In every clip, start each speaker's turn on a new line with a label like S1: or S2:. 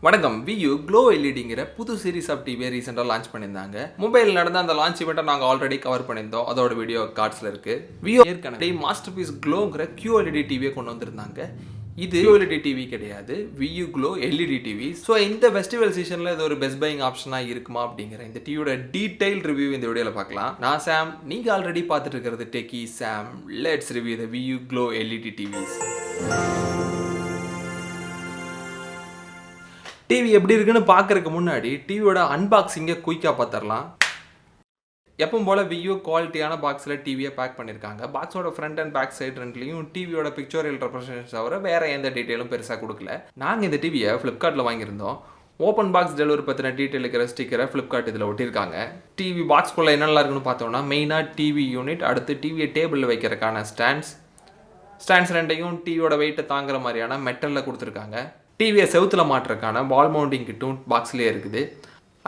S1: வணக்கம். வியூ GloLEDங்கிற புது series of டிவியை ரீசெண்டாக லான்ச் பண்ணியிருந்தாங்க. மொபைல் நடந்த அந்த லான்ச் இவெண்ட்டை நாங்கள் ஆல்ரெடி கவர் பண்ணியிருந்தோம். அதோட வீடியோ கார்ட்ஸில் இருக்குது. வியூ ஏற்கனவே மாஸ்டர் பீஸ் க்ளோங்கிற QLED டிவியை கொண்டு வந்திருந்தாங்க. இது QLED டிவி கிடையாது, வியூ GloLED டிவி. ஸோ இந்த ஃபெஸ்டிவல் சீசனில் இது ஒரு பெஸ்ட் பையிங் ஆப்ஷனாக இருக்குமா அப்படிங்கிற இந்த டிவியோட டீடைல் ரிவ்யூ இந்த வீடியோவில் பார்க்கலாம். நான் சாம், நீங்கள் ஆல்ரெடி பார்த்துட்டு இருக்கிறது techie Sam. Let's review the view GloLED TVS. TV எப்படி இருக்குன்னு பார்க்கறதுக்கு முன்னாடி டிவியோட அன்பாக்சிங்கை குயிக்காக பார்த்துடலாம். எப்பவும் போல் வியூ குவாலிட்டியான பாக்ஸில் டிவியை பேக் பண்ணியிருக்காங்க. பாக்ஸோட ஃப்ரண்ட் அண்ட் பேக் சைடு ரெண்டுலையும் டிவியோட பிக்சோரியல் ரெப்ரசன்டேஷன் தவிர வேறு எந்த டீட்டெயிலும் பெருசாக கொடுக்கல. நாங்கள் இந்த டிவியை ஃப்ளிப்கார்ட்டில் வாங்கியிருந்தோம். ஓப்பன் பாக்ஸ் டெலிவரி பற்றின டீட்டெயில் இருக்கிற ஸ்டிக்கரை ஃப்ளிப்கார்ட் இதில் ஒட்டியிருக்காங்க. டிவி பாக்ஸ்குள்ளே என்னெல்லாம் இருக்குன்னு பார்த்தோம்னா மெயினாக டிவி யூனிட், அடுத்து டிவியை டேபிளில் வைக்கிறதுக்கான ஸ்டாண்ட்ஸ் ரெண்டையும் டிவியோட வெயிட்டை தாங்குற மாதிரியான மெட்டலில் கொடுத்துருக்காங்க. டிவியை செவுத்தில் மாட்டுறதுக்கான வால் மவுண்டிங் கிட்டும் பாக்ஸ்லேயே இருக்குது.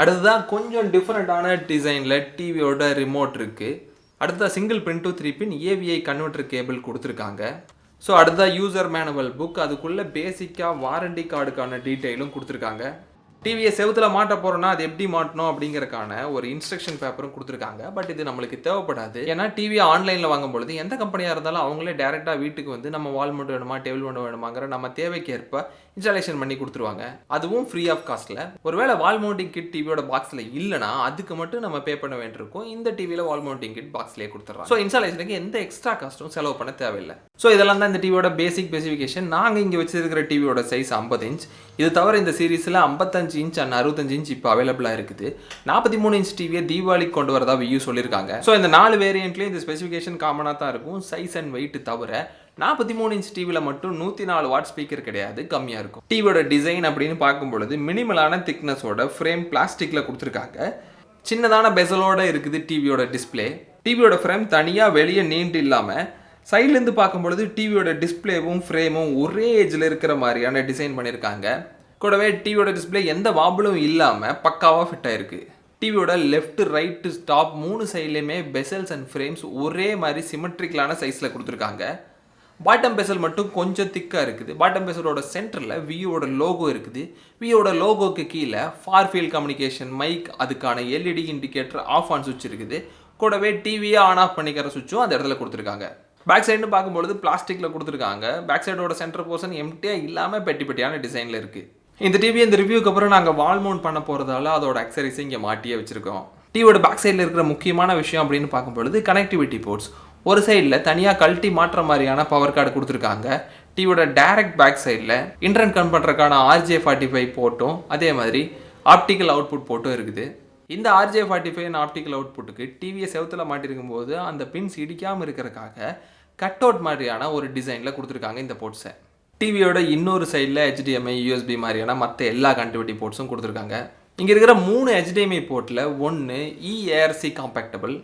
S1: அடுத்ததான் கொஞ்சம் டிஃப்ரெண்ட்டான டிசைனில் டிவியோட ரிமோட் இருக்குது. அடுத்ததாக single pin to 3 pin AVI converter cable கொடுத்துருக்காங்க. ஸோ அடுத்ததாக யூசர் மேனுவல் புக், அதுக்குள்ளே பேசிக்காக வாரண்டி கார்டுக்கான டீட்டெயிலும் கொடுத்துருக்காங்க. டிவியை செவுத்தில் மாட்ட போகிறோன்னா அது எப்படி மாட்டணும் அப்படிங்கிறக்கான ஒரு இன்ஸ்ட்ரக்ஷன் பேப்பரும் கொடுத்துருக்காங்க. பட் இது நம்மளுக்கு தேவைப்படாது. ஏன்னா டிவியை ஆன்லைனில் வாங்கும்பொழுது எந்த கம்பெனியாக இருந்தாலும் அவங்களே டேரெக்டாக வீட்டுக்கு வந்து நம்ம வால் மவுண்ட் வேணுமா, டேபிள் மவுண்ட் வேணுமாங்கிற நம்ம தேவைக்கு ஏற்ப இன்ஸ்டாலேஷன் பண்ணி கொடுத்துருவாங்க. அதுவும் ஃப்ரீ ஆஃப் காஸ்ட்டில். ஒருவேளை வால் மவுண்டிங் கிட் டிவியோட பாக்ஸில் இல்லைனா அதுக்கு மட்டும் நம்ம பே பண்ண வேண்டியிருக்கும். இந்த டிவியில் வால் மவுண்டிங் கிட் பாக்ஸ்லேயே கொடுத்துட்றாங்க. ஸோ இன்ஸ்டாலேஷனுக்கு எந்த எக்ஸ்ட்ரா காஸ்ட்டும் செலவு பண்ண தேவையில்லை. ஸோ இதெல்லாம் தான் இந்த டிவியோட பேசிக் ஸ்பெசிஃபிகேஷன். நாங்கள் இங்கே வச்சிருக்கிற டிவியோட சைஸ் 50 இன்ச். இது தவிர இந்த சீரீஸில் 55 இன்ச் அண்ட் 65 இன்ச் இப்போ அவைலபிளாக இருக்குது. 43 இன்ச் டிவியை தீபாவளிக்கு கொண்டு வரதா வியூ சொல்லியிருக்காங்க. ஸோ இந்த 4 வேரியண்ட்லேயும் இந்த ஸ்பெசிஃபிகேஷன் காமனாக தான் இருக்கும். சைஸ் அண்ட் வெயிட் தவிர 43 இன்ச் டிவியில் மட்டும் 104 வாட் ஸ்பீக்கர் கிடையாது, கம்மியாக இருக்கும். டிவியோட டிசைன் அப்படின்னு பார்க்கும்பொழுது மினிமலான திக்னஸோட ஃப்ரேம் பிளாஸ்டிக்கில் கொடுத்துருக்காங்க. சின்னதான பெசலோட இருக்குது டிவியோட டிஸ்பிளே. டிவியோட ஃப்ரேம் தனியாக வெளியே நீண்டு இல்லாமல் சைட்லேருந்து பார்க்கும்பொழுது டிவியோட டிஸ்பிளேவும் ஃப்ரேமும் ஒரே ஏஜில் இருக்கிற மாதிரியான டிசைன் பண்ணியிருக்காங்க. கூடவே டிவியோட டிஸ்பிளே எந்த வாபலும் இல்லாமல் பக்காவாக ஃபிட் ஆகிருக்கு. டிவியோட லெஃப்ட் ரைட்டு டாப் 3 சைட்லேயுமே பெசல்ஸ் அண்ட் ஃப்ரேம்ஸ் ஒரே மாதிரி சிமெட்ரிக்கலான சைஸில் கொடுத்துருக்காங்க. பாட்டம் பெசல் மட்டும் கொஞ்சம் திக்காக இருக்குது. பாட்டம் பெசலோட சென்டரில் வியூவோட லோகோ இருக்குது. வியூவோட லோகோக்கு கீழே ஃபார் ஃபீல்ட் கம்யூனிகேஷன் மைக், அதுக்கான LED இண்டிகேட்டர் ஆஃப் ஆன் சுவிட்ச் இருக்குது. கூடவே டிவியை ஆன் ஆஃப் பண்ணிக்கிற சுவிட்சும் அந்த இடத்துல கொடுத்துருக்காங்க. பேக் சைடுன்னு பார்க்கும்பொழுது பிளாஸ்டிக்கில் கொடுத்துருக்காங்க. பேக் சைடோட சென்டர் போர்ஷன் எம்டியாக இல்லாமல் பெட்டியான டிசைனில் இருக்குது. இந்த டிவி இந்த ரிவ்யூக்கு அப்புறம் நாங்கள் வால் மவுண்ட் பண்ண போகிறதால அதோட அக்சரிஸை இங்கே மாட்டியே வச்சுருக்கோம். டிவியோட பேக் சைடில் இருக்கிற முக்கியமான விஷயம் அப்படின்னு பார்க்கும்பொழுது கனெக்டிவிட்டி போர்ட்ஸ். ஒரு சைடில் தனியாக கழட்டி மாற்ற மாதிரியான பவர் கார்டு கொடுத்துருக்காங்க. டிவியோட டைரக்ட் பேக் சைடில் இன்டர்நெட் கனெக்ட் பண்ணுறதுக்கான RJ45 போர்ட்டும் அதே மாதிரி ஆப்டிக்கல் அவுட்புட் போர்ட்டும் இருக்குது. இந்த RJ45 ஆப்டிக்கல் அவுட்புட்டுக்கு டிவியை செவுத்தில் மாட்டிருக்கும் போது அந்த பின்ஸ் இடிக்காமல் இருக்கிறதுக்காக கட் அவுட் மாதிரியான ஒரு டிசைனில் கொடுத்துருக்காங்க இந்த போர்ட்ஸை. டிவியோட இன்னொரு சைடில் HDMI, USB மாதிரியான மற்ற எல்லா கனெக்டிவிட்டி போர்ட்ஸும் கொடுத்துருக்காங்க. இங்கே இருக்கிற 3 HDMI போர்ட்டில் 1 eARC காம்பேக்டபிள்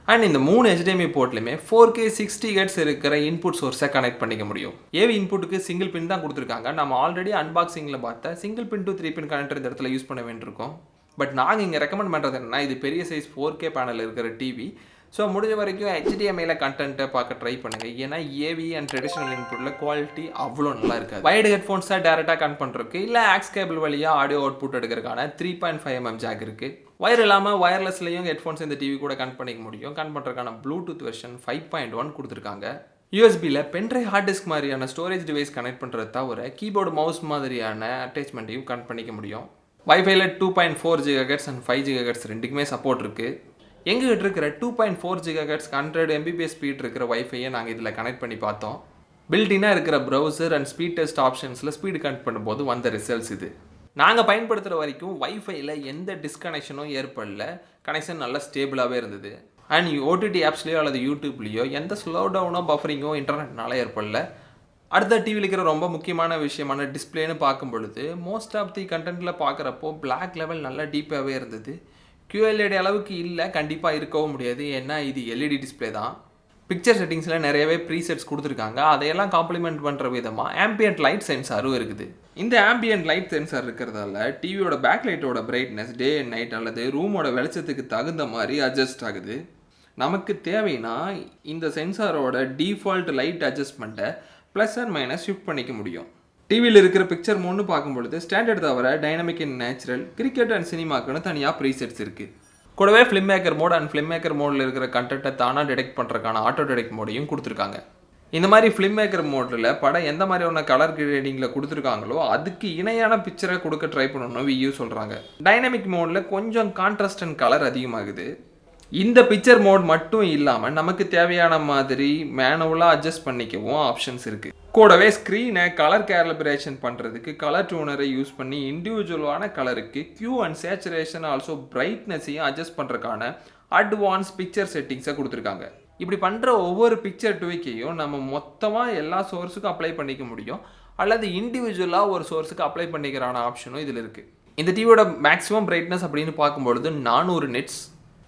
S1: அண்ட் இந்த 3 HDMI போர்ட்லையுமே 4K 60 Hz இருக்கிற இன்புட் சோர்ஸை கனெக்ட் பண்ணிக்க முடியும். AV இன்புட்டுக்கு சிங்கிள் பின் தான் கொடுத்துருக்காங்க. நம்ம ஆல்ரெடி அன்பாக்சிங்கில் பார்த்த single pin to 3 pin connector இந்த இடத்துல யூஸ் பண்ண வேண்டியிருக்கோம். பட் நாங்கள் இங்கே ரெக்கமெண்ட் பண்ணுறது என்னன்னா, இது பெரிய சைஸ் 4K பேனல் இருக்கிற டிவி. ஸோ முடிஞ்ச வரைக்கும் HDMIயில் கண்டென்ட்டை பார்க்க ட்ரை பண்ணுங்கள். ஏன்னா AV அண்ட் ட்ரெடிஷ்னல் இன்புட்டில் குவாலிட்டி அவ்வளோ நல்லா இருக்காது. வைடு ஹெட்ஃபோன்ஸாக டேரெக்டாக கனெக்ட் பண்ணுறதுக்கு இல்லை ஆக்ஸ் கேபிள் வழியாக ஆடியோ அவுட்புட் எடுக்கிறதுக்கான 3.5 mm ஜாக் இருக்குது. வயர் இல்லாமல் வயர்லெஸ்லையும் ஹெட்ஃபோன்ஸ் இந்த டிவி கூட கனெக்ட் பண்ணிக்க முடியும். கனெக்ட் பண்ணுறதுக்கான ப்ளூடூத் வெர்ஷன் 5.1 கொடுத்துருக்காங்க. USBயில் பென்ட்ரைவ் ஹார்ட் டிஸ்க் மாதிரியான ஸ்டோரேஜ் டிவைஸ் கனெக்ட் பண்ணுறது தவிர கீபோர்டு மவுஸ் மாதிரியான அட்டாச்மெண்ட்டையும் கனெக்ட் பண்ணிக்க முடியும். வைஃபைல 2.4 GHz அண்ட் 5 GHz ரெண்டுக்குமே சப்போர்ட் இருக்குது. எங்ககிட்ட இருக்கிற 2.4 GHz 100 Mbps ஸ்பீட் இருக்கிற வைஃபையை நாங்கள் இதில் கனெக்ட் பண்ணி பார்த்தோம். பில்டினாக இருக்கிற ப்ரௌசர் அண்ட் ஸ்பீட் டெஸ்ட் ஆப்ஷன்ஸில் ஸ்பீடு கனெக்ட் பண்ணும்போது வந்த ரிசல்ட்ஸ் இது. நாங்கள் பயன்படுத்துகிற வரைக்கும் வைஃபைல எந்த டிஸ்கனெக்ஷனும் ஏற்படல. கனெக்ஷன் நல்லா ஸ்டேபிளாகவே இருந்தது. அண்ட் OTT ஆப்ஸ்லேயோ அல்லது யூடியூப்லேயோ எந்த ஸ்லோ டவுனோ பஃபரிங்கோ இன்டர்நெட்னால ஏற்படல. அடுத்த டிவியில் இருக்கிற ரொம்ப முக்கியமான விஷயமான டிஸ்பிளேன்னு பார்க்கும் பொழுது மோஸ்ட் ஆஃப் தி கண்டென்ட்டில் பார்க்குறப்போ பிளாக் லெவல் நல்லா டீப்பாகவே இருந்தது. QLED அளவுக்கு இல்லை, கண்டிப்பாக இருக்கவும் முடியாது. ஏன்னா இது LED டிஸ்பிளே தான். பிக்சர் செட்டிங்ஸில் நிறையவே ப்ரீசெட்ஸ் கொடுத்துருக்காங்க. அதையெல்லாம் காம்ப்ளிமெண்ட் பண்ணுற விதமாக ஆம்பியன்ட் லைட் சென்சாரும் இருக்குது. இந்த ஆம்பியன்ட் லைட் சென்சார் இருக்கிறதால டிவியோட பேக் லைட்டோட பிரைட்னஸ் டே அண்ட் நைட் அல்லது ரூமோட வெளிச்சத்துக்கு தகுந்த மாதிரி அட்ஜஸ்ட் ஆகுது. நமக்கு தேவைன்னா இந்த சென்சாரோட டிஃபால்ட் லைட் அட்ஜஸ்ட்மெண்ட்டை ப்ளஸ் அண்ட் மைனஸ் ஷிஃப்ட் பண்ணிக்க முடியும். டிவியில் இருக்கிற பிக்சர் மோட்னு பார்க்கும்பொழுது ஸ்டாண்டர்ட் தவிர dynamic and natural, cricket and சினிமாக்குன்னு தனியாக ப்ரீசெட்ஸ் இருக்குது. கூடவே film maker mode and film maker மோடில் இருக்கிற கண்டென்ட்டை தானாக டிடெக்ட் பண்ணுறதுக்கான ஆட்டோ டிடெக்ட் மோடையும் கொடுத்துருக்காங்க. இந்த மாதிரி ஃபிலிம் மேக்கர் மோடில் படம் எந்த மாதிரியான கலர் கிரேடிங்கில் கொடுத்துருக்காங்களோ அதுக்கு இணையான பிக்சரை கொடுக்க ட்ரை பண்ணணும்னு வியூ சொல்கிறாங்க. டைனமிக் மோடில் கொஞ்சம் கான்ட்ராஸ்ட் அண்ட் கலர் அதிகமாகுது. இந்த பிக்சர் மோட் மட்டும் இல்லாமல் நமக்கு தேவையான மாதிரி மேனுவலாக அட்ஜஸ்ட் பண்ணிக்கவும் ஆப்ஷன்ஸ் இருக்குது. கூடவே ஸ்க்ரீனை கலர் கேலிப்ரேஷன் பண்ணுறதுக்கு கலர் டூனரை யூஸ் பண்ணி இண்டிவிஜுவலான கலருக்கு கியூ அண்ட் சேச்சுரேஷன் ஆல்சோ பிரைட்னஸையும் அட்ஜஸ்ட் பண்ணுறதுக்கான அட்வான்ஸ் பிக்சர் செட்டிங்ஸை கொடுத்துருக்காங்க. இப்படி பண்ணுற ஒவ்வொரு பிக்சர் டுவிக்கையும் நம்ம மொத்தமாக எல்லா சோர்ஸுக்கும் அப்ளை பண்ணிக்க முடியும், அல்லது இண்டிவிஜுவலாக ஒரு சோர்ஸுக்கு அப்ளை பண்ணிக்கிறான ஆப்ஷனும் இதில் இருக்குது. இந்த டிவியோட மேக்ஸிமம் பிரைட்னஸ் அப்படின்னு பார்க்கும்பொழுது 400 nits.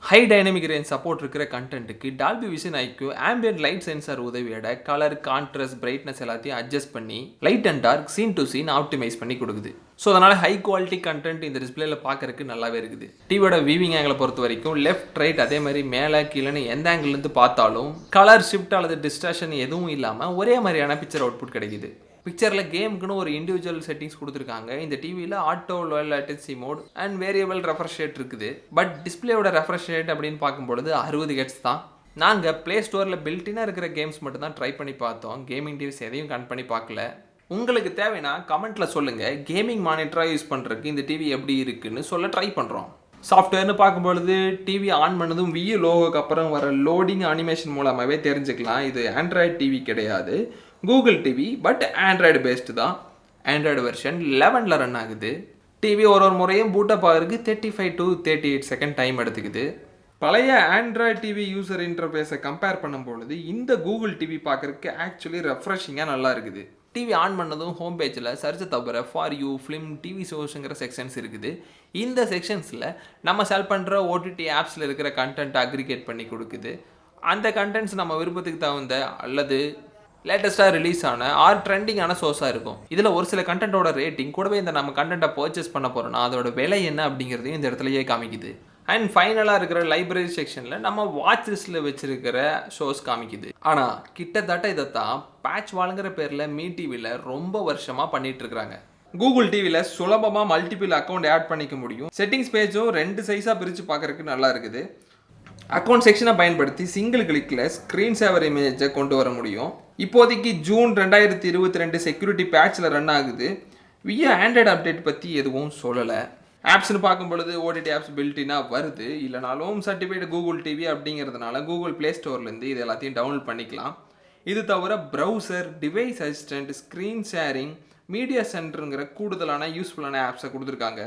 S1: High dynamic range support இருக்கிற கண்டென்ட்டுக்கு Dolby Vision IQ ambient light sensor உதவியோட கலர், கான்ட்ராஸ்ட், பிரைட்னஸ் எல்லாத்தையும் அட்ஜஸ்ட் பண்ணி light and dark scene to scene optimize பண்ணி கொடுக்குது. ஸோ அதனால் ஹை குவாலிட்டி கண்டென்ட் இந்த டிஸ்பிளேல பார்க்கறதுக்கு நல்லாவே இருக்குது. டிவியோட வீவிங் ஆங்கிளை பொறுத்த வரைக்கும் லெஃப்ட், ரைட், அதே மாதிரி மேலே கீழேன்னு எந்த ஆங்கிள்லேருந்து பார்த்தாலும் கலர் ஷிஃப்ட் அல்லது டிஸ்ட்ராக்ஷன் எதுவும் இல்லாமல் ஒரே மாதிரியான பிக்சர் அவுட்புட் கிடைக்குது. பிக்சரில் கேமுக்குன்னு ஒரு இண்டிவிஜுவல் செட்டிங்ஸ் கொடுத்துருக்காங்க. இந்த டிவியில் auto low latency mode and variable refresh rate இருக்குது. பட் டிஸ்பிளேயோட ரெஃப்ரெஷ் ரேட் அப்படின்னு பார்க்கும்பொழுது 60 Hz தான். நாங்கள் ப்ளே ஸ்டோரில் பில்ட்டினாக இருக்கிற கேம்ஸ் மட்டும் தான் ட்ரை பண்ணி பார்த்தோம். கேமிங் டிவிஸ் எதையும் கன் பண்ணி பார்க்கல. உங்களுக்கு தேவைன்னா கமெண்ட்டில் சொல்லுங்கள். கேமிங் மானிட்டராக யூஸ் பண்ணுறதுக்கு இந்த டிவி எப்படி இருக்குன்னு சொல்ல ட்ரை பண்ணுறோம். சாஃப்ட்வேர்னு பார்க்கும்பொழுது டிவி ஆன் பண்ணதும் வியூ லோகோக்கு அப்புறம் வர லோடிங் அனிமேஷன் மூலமாகவே தெரிஞ்சுக்கலாம். இது ஆண்ட்ராய்டு டிவி கிடையாது, Google TV, but Android based தான். ஆண்ட்ராய்டு வெர்ஷன் 11 ரன் ஆகுது. டிவி ஒரு முறையும் பூட்டப் ஆகிறதுக்கு 35 to 38 செகண்ட் டைம் எடுத்துக்குது. பழைய ஆண்ட்ராய்டு டிவி யூசர் இன்டர்ஃபேஸை கம்பேர் பண்ணும்பொழுது இந்த கூகுள் டிவி பார்க்குறதுக்கு ஆக்சுவலி ரெஃப்ரெஷிங்காக நல்லா இருக்குது. டிவி ஆன் பண்ணதும் ஹோம் பேஜில் சர்ச்சை தவிர ஃபார் யூ, ஃபிலிம், டிவி ஷோஸுங்கிற செக்ஷன்ஸ் இருக்குது. இந்த செக்ஷன்ஸில் நம்ம செல் பண்ணுற ஓடிடி ஆப்ஸில் இருக்கிற கண்டென்ட் அக்ரிகேட் பண்ணி கொடுக்குது. அந்த கண்டென்ட்ஸ் நம்ம விருப்பத்துக்கு தகுந்த அல்லது லேட்டஸ்ட்டாக ரிலீஸ் ஆன ஆர் ட்ரெண்டிங்கான சோர்ஸாக இருக்கும். இதில் ஒரு சில கண்டென்ட்டோட ரேட்டிங் கூடவே இந்த நம்ம கண்டென்ட்டை பர்ச்சேஸ் பண்ண போகிறோம்னா அதோட விலை என்ன அப்படிங்கிறதையும் இந்த இடத்துலையே காமிக்குது. அண்ட் ஃபைனலாக இருக்கிற லைப்ரரி செக்ஷனில் நம்ம வாட்ச் லிஸ்ட்டில் வச்சுருக்கிற ஷோஸ் காமிக்குது. ஆனால் கிட்டத்தட்ட இதைத்தான் பேட்ச் வாளுங்கிற பேரில் மீ டிவியில் ரொம்ப வருஷமாக பண்ணிகிட்ருக்குறாங்க. கூகுள் டிவியில் சுலபமாக மல்டிபிள் அக்கௌண்ட் ஆட் பண்ணிக்க முடியும். செட்டிங்ஸ் பேஜும் 2 சைஸாக பிரித்து பார்க்குறதுக்கு நல்லா இருக்குது. அக்கௌண்ட் செக்ஷனை பயன்படுத்தி சிங்கிள் கிளிக்கில் ஸ்க்ரீன் சேவர் இமேஜை கொண்டு வர முடியும். இப்போதைக்கு ஜூன் 2022 செக்யூரிட்டி பேட்சில் ரன் ஆகுது. விஏ ஆண்ட்ராய்டு அப்டேட் பற்றி எதுவும் சொல்லலை. ஆப்ஸ்னு பார்க்கும் பொழுது ஓடிடி ஆப்ஸ் பில்ட்டினாக வருது. இல்லைனாலும் சர்டிஃபைடு கூகுள் டிவி அப்படிங்கிறதுனால கூகுள் ப்ளே ஸ்டோர்லேருந்து இது எல்லாத்தையும் டவுன்லோட் பண்ணிக்கலாம். இது தவிர browser, device assistant, screen sharing, media சென்டருங்கிற கூடுதலான யூஸ்ஃபுல்லான ஆப்ஸை கொடுத்துருக்காங்க.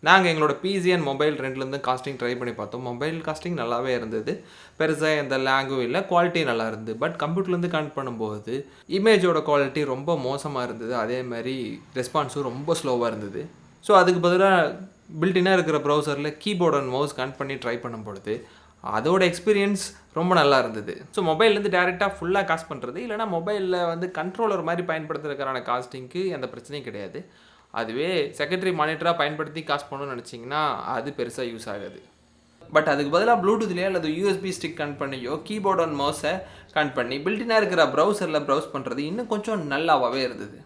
S1: நாங்கள் எங்களோட பிசி அண்ட் மொபைல் ரெண்டுலேருந்து காஸ்டிங் ட்ரை பண்ணி பார்த்தோம். மொபைல் காஸ்டிங் நல்லாவே இருந்தது, பெருசாக எந்த லேங்கும் இல்லை, குவாலிட்டி நல்லா இருந்தது. பட் கம்ப்யூட்டர்லேருந்து கனெக்ட் பண்ணும்போது இமேஜோட குவாலிட்டி ரொம்ப மோசமாக இருந்தது. அதே மாதிரி ரெஸ்பான்ஸும் ரொம்ப ஸ்லோவாக இருந்தது. ஸோ அதுக்கு பதிலாக பில்ட்டினாக இருக்கிற ப்ரௌசரில் கீபோர்ட் அண்ட் மவுஸ் கனெக்ட் பண்ணி ட்ரை பண்ணும்பொழுது அதோட எக்ஸ்பீரியன்ஸ் ரொம்ப நல்லா இருந்தது. ஸோ மொபைல்லேருந்து டேரெக்டாக ஃபுல்லாக காஸ்ட் பண்ணுறது, இல்லைனா மொபைலில் வந்து கண்ட்ரோலர் மாதிரி பயன்படுத்துறதுக்கான காஸ்டிங்க்கு எந்த பிரச்சனையும் கிடையாது. அதுவே செகண்டரி மானிட்டராக பயன்படுத்தி காஸ்ட் பண்ணணும்னு நினச்சிங்கன்னா அது பெருசாக யூஸ் ஆகாது. பட் அதுக்கு பதிலாக ப்ளூடூத்லேயோ அல்லது யூஎஸ்பி ஸ்டிக் கனெக்ட் பண்ணியோ கீபோர்ட் அண்ட் மவுஸை கனெக்ட் பண்ணி பில்ட்டினாக இருக்கிற ப்ரௌசரில் ப்ரௌஸ் பண்ணுறது இன்னும் கொஞ்சம் நல்லாவே இருந்தது.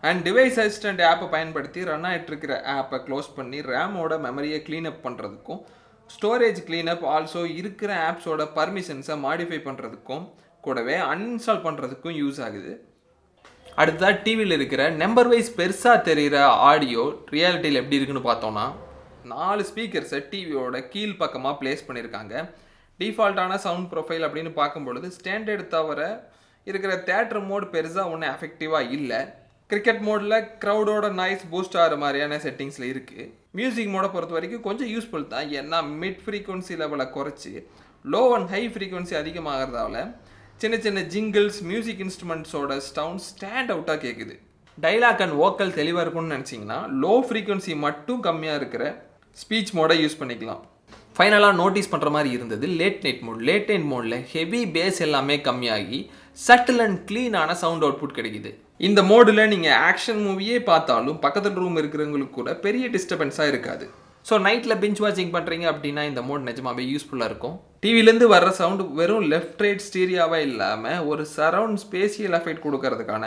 S1: அண்ட் டிவைஸ் அசிஸ்டன்ட் ஆப்பை பயன்படுத்தி ரன் ஆகிட்டு இருக்கிற ஆப்பை க்ளோஸ் பண்ணி ரேமோட மெமரியை க்ளீனப் பண்ணுறதுக்கும், ஸ்டோரேஜ் க்ளீனப், ஆல்சோ இருக்கிற ஆப்ஸோட பர்மிஷன்ஸை மாடிஃபை பண்ணுறதுக்கும், கூடவே அன்இன்ஸ்டால் பண்ணுறதுக்கும் யூஸ் ஆகுது. அடுத்ததாக டிவியில் இருக்கிற நம்பர் வைஸ் பெருசாக தெரிகிற ஆடியோ ரியாலிட்டியில் எப்படி இருக்குன்னு பார்த்தோன்னா 4 ஸ்பீக்கர்ஸை டிவியோட கீழ் பக்கமாக ப்ளேஸ் பண்ணியிருக்காங்க. டிஃபால்ட்டான சவுண்ட் ப்ரொஃபைல் அப்படின்னு பார்க்கும்பொழுது ஸ்டாண்டர்ட் தவிர இருக்கிற தேட்டர் மோட் பெருசாக ஒன்றும் எஃபெக்டிவாக இல்லை. கிரிக்கெட் மோடில் க்ரௌடோட நாய்ஸ் பூஸ்ட் ஆகிற மாதிரியான செட்டிங்ஸில் இருக்குது. மியூசிக் மோடை பொறுத்த வரைக்கும் கொஞ்சம் யூஸ்ஃபுல் தான். ஏன்னா மிட் ஃப்ரீக்வன்சி லெவலை குறைச்சி லோ அண்ட் ஹை ஃப்ரீக்வன்சி அதிகமாகிறதால சின்ன சின்ன ஜிங்கிள்ஸ், மியூசிக் இன்ஸ்ட்ருமெண்ட்ஸோட சவுண்ட் ஸ்டாண்ட் அவுட்டாக கேட்குது. டைலாக் அண்ட் வோக்கல் தெளிவாக இருக்கும்னு நினச்சிங்கன்னா லோ ஃப்ரீக்வன்சி மட்டும் கம்மியாக இருக்கிற ஸ்பீச் மோடை யூஸ் பண்ணிக்கலாம். ஃபைனலாக நோட்டீஸ் பண்ணுற மாதிரி இருந்தது late night mode. Late night மோடில் ஹெவி பேஸ் எல்லாமே கம்மியாகி சட்டில் அண்ட் க்ளீனான சவுண்ட் அவுட்புட் கிடைக்குது. இந்த மோடில் நீங்கள் ஆக்ஷன் மூவியே பார்த்தாலும் பக்கத்தில் ரூம் இருக்கிறவங்களுக்கு கூட பெரிய டிஸ்டர்பன்ஸாக இருக்காது. ஸோ நைட்டில் பிஞ்ச் வாட்சிங் பண்ணுறீங்க அப்படின்னா இந்த மோட் நிஜமாவே யூஸ்ஃபுல்லாக இருக்கும். டிவிலேருந்து வர்ற சவுண்டு வெறும் லெஃப்ட் ரைட் ஸ்டீரியாவாக இல்லாமல் ஒரு சரவுண்ட் ஸ்பேஷியல் எஃபெக்ட் கொடுக்கறதுக்கான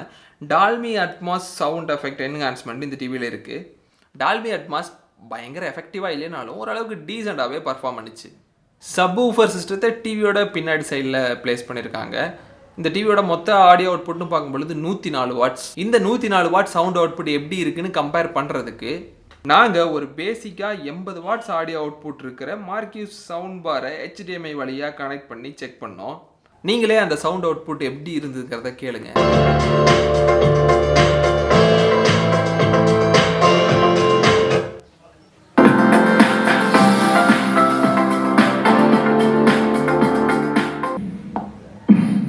S1: Dolby Atmos sound effect enhancement இந்த டிவியில் இருக்குது. டால்பி அட்மாஸ் பயங்கர எஃபெக்டிவாக இல்லைனாலும் ஓரளவுக்கு டீசெண்டாகவே பர்ஃபார்ம் பண்ணிச்சு. சப்வூஃபர் சிஸ்டத்தை டிவியோட பின்னாடி சைடில் பிளேஸ் பண்ணியிருக்காங்க. இந்த டிவியோட மொத்த ஆடியோ அவுட்புட்னு பார்க்கும்பொழுது 104 வாட்ஸ். இந்த 104 வாட் சவுண்ட் அவுட்புட் எப்படி இருக்குன்னு கம்பேர் பண்ணுறதுக்கு நாங்கள் ஒரு பேசிக்காக 80 வாட்ஸ் ஆடியோ அவுட்புட் இருக்கிற மார்க்யூஸ் சவுண்ட் பாரை HDMI வழியாக கனெக்ட் பண்ணி செக் பண்ணோம். நீங்களே அந்த சவுண்ட் அவுட்புட் எப்படி இருந்துக்கிறத கேளுங்க.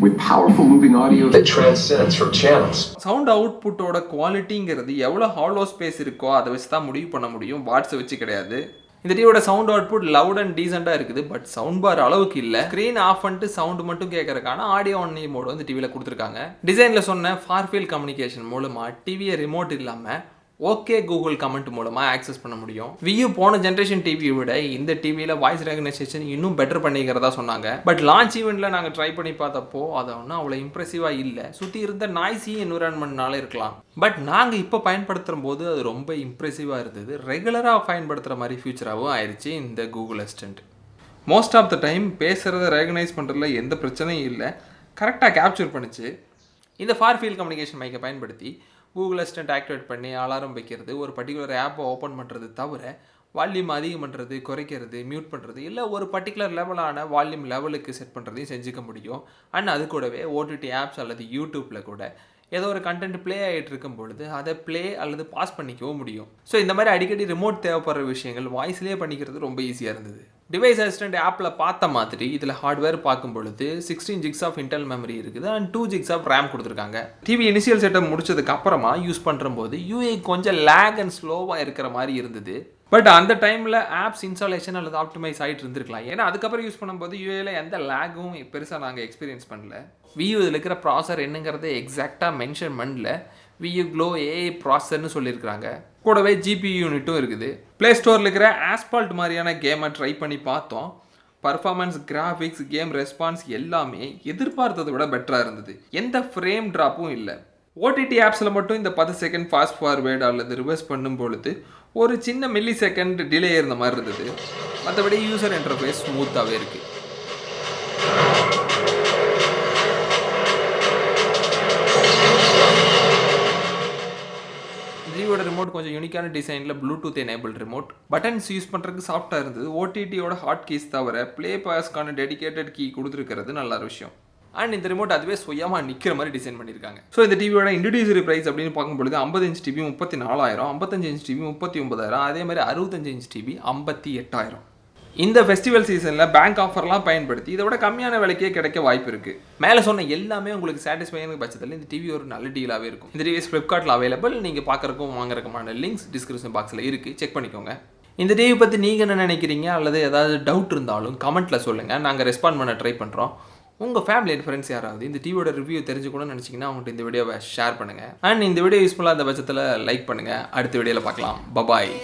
S2: With powerful moving audio that transcends from channels.
S1: Sound அவுட்புட்டோட குவாலிட்டிங்கிறது எவ்வளோ ஹாலோ ஸ்பேஸ் இருக்கோ அதை வச்சு தான் முடிவு பண்ண முடியும், வாட்ஸை வச்சு கிடையாது. இந்த டிவியோட சவுண்ட் அவுட்புட் லவுட் அண்ட் டீசெண்டாக இருக்குது, பட் சவுண்ட் பார் அளவுக்கு இல்லை. ஸ்க்ரீன் ஆஃப் பண்ணிட்டு சவுண்டு மட்டும் கேட்கறதுக்கான ஆடியோ ஒன்லி மோட் வந்து டிவியில் கொடுத்துருக்காங்க. டிசைனில் சொன்ன ஃபார் ஃபீல்ட் கம்யூனிகேஷன் மூலமாக டிவியை ரிமோட் இல்லாமல் ஓகே கூகுள் கமெண்ட் மூலமாக ஆக்சஸ் பண்ண முடியும். வியூ போன ஜென்ரேஷன் டிவியை விட இந்த டிவியில் வாய்ஸ் ரெகனைசேஷன் இன்னும் பெட்டர் பண்ணிக்கிறதா சொன்னாங்க. பட் லான்ச் ஈவெண்ட்டில் நாங்கள் ட்ரை பண்ணி பார்த்தப்போ அதை ஒன்றும் அவ்வளோ இம்ப்ரெசிவாக இல்லை. சுற்றி இருந்த நாய்ஸி என்விரான்மெண்ட்னால இருக்கலாம். பட் நாங்கள் இப்போ பயன்படுத்தும் போது அது ரொம்ப இம்ப்ரெசிவாக இருந்தது. ரெகுலராக பயன்படுத்துகிற மாதிரி ஃபியூச்சராகவும் ஆயிடுச்சு இந்த Google assistant. Most of the time பேசுகிறத ரெகனைஸ் பண்ணுறதுல எந்த பிரச்சனையும் இல்லை, கரெக்டாக கேப்சர் பண்ணிச்சு. இந்த ஃபார் ஃபீல்ட் கம்யூனிகேஷன் மைக்கை பயன்படுத்தி கூகுள் அசிஸ்டன்ட் ஆக்டிவேட் பண்ணி அலாரம் வைக்கிறது, ஒரு பர்டிகுலர் ஆப்பை ஓப்பன் பண்ணுறது தவிர வால்யூம் அதிகம் பண்ணுறது, குறைக்கிறது, மியூட் பண்ணுறது, இல்லை ஒரு பர்டிகுலர் லெவலான வால்யூம் லெவலுக்கு செட் பண்ணுறதையும் செஞ்சுக்க முடியும். அண்ட் அது கூடவே ஓடிடி ஆப்ஸ் அல்லது யூடியூப்பில் கூட ஏதோ ஒரு கண்டென்ட் ப்ளே ஆகிட்டு இருக்கும் பொழுது அதை ப்ளே அல்லது பாஸ் பண்ணிக்கவும் முடியும். ஸோ இந்த மாதிரி அடிக்கடி ரிமோட் தேவைப்படுற விஷயங்கள் வாய்ஸ்லேயே பண்ணிக்கிறது ரொம்ப ஈஸியாக இருந்தது. டிவைஸ் அசிஸ்டன்ட் ஆப்பில் பார்த்த மாதிரி இதில் ஹார்ட்வேர் பார்க்கும் பொழுது 16 GB ஆஃப் இன்டர்னல் மெமரி இருக்குது அண்ட் 2 GB ஆஃப் ரேம் கொடுத்துருக்காங்க. டிவி இனிஷியல் செட்டப் முடிச்சதுக்கு அப்புறமா யூஸ் பண்ணும்போது யூஏ கொஞ்சம் லேக் அண்ட் ஸ்லோவாக இருக்கிற மாதிரி இருந்தது. பட் அந்த டைமில் ஆப்ஸ் இன்ஸ்டாலேஷன் அல்லது ஆப்டிமைஸ் ஆகிட்டு இருந்திருக்கலாம். ஏன்னா அதுக்கப்புறம் யூஸ் பண்ணும்போது யூஏல எந்த லேகும் பெருசாக நாங்கள் எக்ஸ்பீரியன்ஸ் பண்ணல. வியூ இதில் இருக்கிற ப்ராசர் என்னங்கிறத எக்ஸாக்டாக மென்ஷன் பண்ணல. வியூ க்ளோ ஏஐ ப்ராசர்னு சொல்லியிருக்கிறாங்க. கூடவே ஜிபியூ யூனிட்டும் இருக்குது. ப்ளே ஸ்டோரில் இருக்கிற ஆஸ்பால்ட் மாதிரியான கேமை ட்ரை பண்ணி பார்த்தோம். பர்ஃபார்மன்ஸ், கிராஃபிக்ஸ், கேம் ரெஸ்பான்ஸ் எல்லாமே எதிர்பார்த்ததை விட பெட்டராக இருந்தது. எந்த ஃப்ரேம் ட்ராப்பும் இல்லை. ஓடிடி ஆப்ஸில் மட்டும் இந்த 10 செகண்ட் ஃபாஸ்ட் ஃபார்வேர்டு அல்லது ரிவர்ஸ் பண்ணும் பொழுது ஒரு சின்ன மில்லி செகண்ட் டிலே இருந்த மாதிரி இருந்தது. மற்றபடி யூசர் இன்டர்ஃபேஸ் ஸ்மூத்தாகவே இருக்குது. டிவியோட ரிமோட் கொஞ்சம் யூனிக்கான டிசைனில் Bluetooth enable remote. Buttons use பண்ணுறதுக்கு சாஃப்டாக இருந்தது. ஓடிடியோட ஹாட் கீஸ் தவிர ப்ளே பாஸ்க்கான டெடிகேட்டட் கீ கொடுத்துருக்கிறது நல்ல விஷயம். அண்ட் இந்த ரிமோட் அதுவே சுயமாக நிற்கிற மாதிரி டிசைன் பண்ணியிருக்காங்க. ஸோ இந்த டிவியோட இன்ட்ரடியூசரி ப்ரைஸ் அப்படின்னு பார்க்கும்பொழுது 50 இன்ச் டிவி 34,000, 55 இன்ச் டிவி 39,000, அதே மாதிரி 65 இன்ச் டிவி 58,000. இந்த ஃபெஸ்டிவல் சீசனில் பேங்க் ஆஃபர்லாம் பயன்படுத்தி இதை விட கம்மியான விலைக்கே கிடைக்க வாய்ப்பு இருக்குது. மேலே சொன்ன எல்லாமே உங்களுக்கு சாட்டிஸ்ஃபையான பட்சத்தில் இந்த டிவி ஒரு நல்ல டீலாகவே இருக்கும். இந்த டிவி ஃப்ளிப்கார்ட்டில் அவைலபிள். நீங்கள் பார்க்குறக்கும் வாங்குறதுக்குமான லிங்க்ஸ் டிஸ்கிரிப்ஷன் பாக்ஸில் இருக்குது, செக் பண்ணிக்கோங்க. இந்த டிவி பற்றி நீங்கள் என்ன நினைக்கிறீங்க அல்லது ஏதாவது டவுட் இருந்தாலும் கமெண்ட்டில் சொல்லுங்கள், நாங்கள் ரெஸ்பாண்ட் பண்ண ட்ரை பண்ணுறோம். உங்கள் ஃபேமிலி அண்ட் ஃப்ரெண்ட்ஸ் யாராவது இந்த டிவியோட ரிவ்யூ தெரிஞ்சுக்கணும்னு நினச்சிங்கன்னா அவங்கள்ட்ட இந்த வீடியோவை ஷேர் பண்ணுங்கள். அண்ட் இந்த வீடியோ யூஸ்ஃபுல்லாக அந்த பட்சத்தில் லைக் பண்ணுங்கள். அடுத்த வீடியோவில் பார்க்கலாம். பபாய்.